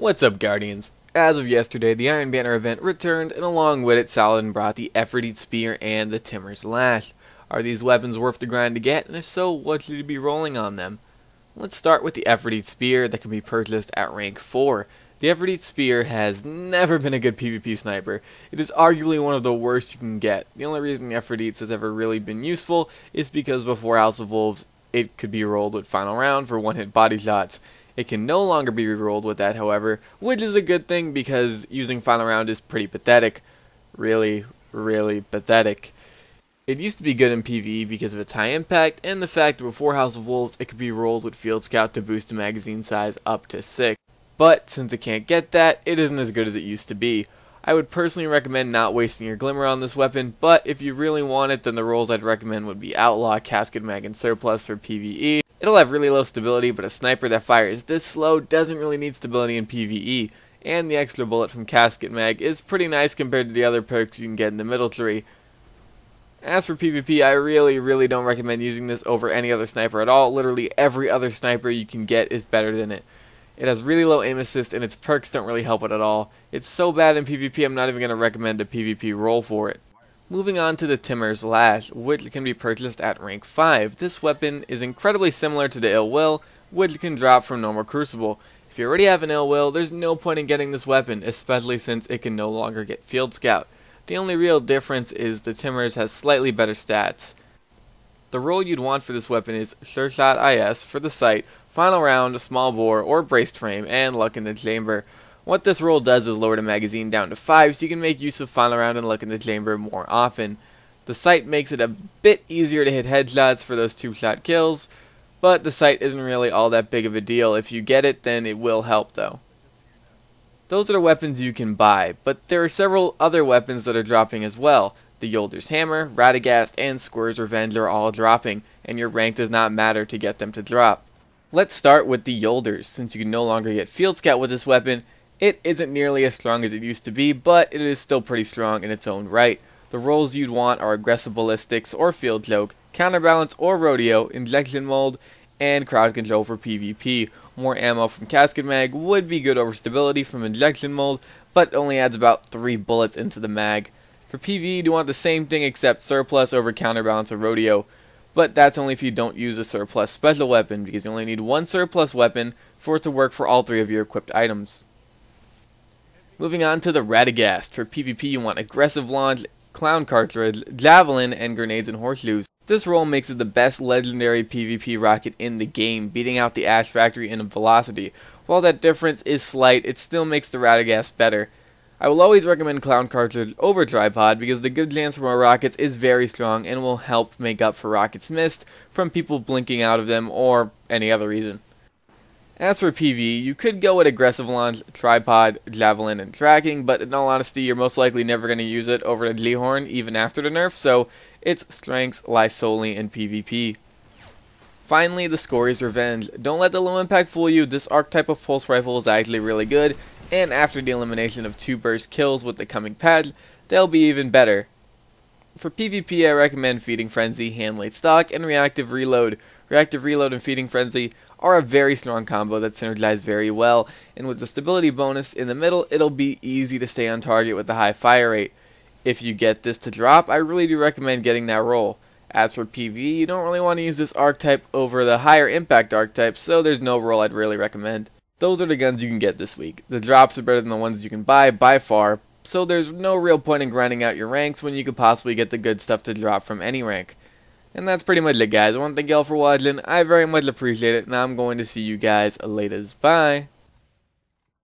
What's up, Guardians? As of yesterday, the Iron Banner event returned, and along with it, Saladin brought the Effort Spear and the Timur's Lash. Are these weapons worth the grind to get, and if so, what should you be rolling on them? Let's start with the Effort Spear that can be purchased at rank 4. The Effort Spear has never been a good PvP sniper. It is arguably one of the worst you can get. The only reason the Effort has ever really been useful is because before House of Wolves, it could be rolled with Final Round for one-hit body shots. It can no longer be rerolled with that, however, which is a good thing because using Final Round is pretty pathetic. Really pathetic. It used to be good in PvE because of its high impact and the fact that before House of Wolves it could be rolled with Field Scout to boost the magazine size up to 6. But since it can't get that, it isn't as good as it used to be. I would personally recommend not wasting your Glimmer on this weapon, but if you really want it, then the rolls I'd recommend would be Outlaw, Casket Mag, and Surplus for PvE. It'll have really low stability, but a sniper that fires this slow doesn't really need stability in PvE, and the extra bullet from Casket Mag is pretty nice compared to the other perks you can get in the middle tree. As for PvP, I really don't recommend using this over any other sniper at all. Literally every other sniper you can get is better than it. It has really low aim assist, and its perks don't really help it at all. It's so bad in PvP, I'm not even going to recommend a PvP roll for it. Moving on to the Timur's Lash, which can be purchased at rank 5. This weapon is incredibly similar to the Ill Will, which can drop from normal Crucible. If you already have an Ill Will, there's no point in getting this weapon, especially since it can no longer get Field Scout. The only real difference is the Timur's has slightly better stats. The roll you'd want for this weapon is Sure Shot IS for the sight, Final Round, Small Bore, or Braced Frame, and Luck in the Chamber. What this roll does is lower the magazine down to 5 so you can make use of Final Round and Luck in the Chamber more often. The sight makes it a bit easier to hit headshots for those 2-shot kills, but the sight isn't really all that big of a deal. If you get it, then it will help though. Those are the weapons you can buy, but there are several other weapons that are dropping as well. The Yolder's Hammer, Radagast, and Squir's Revenge are all dropping, and your rank does not matter to get them to drop. Let's start with the Yolder's. Since you can no longer get Field Scout with this weapon, it isn't nearly as strong as it used to be, but it is still pretty strong in its own right. The rolls you'd want are Aggressive Ballistics or Field Choke, Counterbalance or Rodeo, Injection Mold, and Crowd Control for PvP. More ammo from Casket Mag would be good over stability from Injection Mold, but it only adds about 3 bullets into the mag. For PvE, you want the same thing except Surplus over Counterbalance or Rodeo, but that's only if you don't use a Surplus special weapon, because you only need one Surplus weapon for it to work for all 3 of your equipped items. Moving on to the Radagast. For PvP, you want Aggressive Launch, Clown Cartridge, Javelin, and Grenades and Horseshoes. This roll makes it the best legendary PvP rocket in the game, beating out the Ash Factory in velocity. While that difference is slight, it still makes the Radagast better. I will always recommend Clown Cartridge over Tripod because the good chance for more rockets is very strong and will help make up for rockets missed from people blinking out of them or any other reason. As for PvE, you could go with Aggressive Launch, Tripod, Javelin, and Tracking, but in all honesty, you're most likely never going to use it over the G-Horn even after the nerf, so its strengths lie solely in PvP. Finally, the Scory's Revenge. Don't let the low impact fool you, this archetype of pulse rifle is actually really good, and after the elimination of 2 burst kills with the coming patch, they'll be even better. For PvP, I recommend Feeding Frenzy, Hand Laid Stock, and Reactive Reload. Reactive Reload and Feeding Frenzy are a very strong combo that synergize very well, and with the stability bonus in the middle, it'll be easy to stay on target with the high fire rate. If you get this to drop, I really do recommend getting that roll. As for PvE, you don't really want to use this archetype over the higher impact archetype, so there's no roll I'd really recommend. Those are the guns you can get this week. The drops are better than the ones you can buy by far, so there's no real point in grinding out your ranks when you could possibly get the good stuff to drop from any rank. And that's pretty much it, guys. I want to thank y'all for watching. I very much appreciate it, and I'm going to see you guys later. Bye.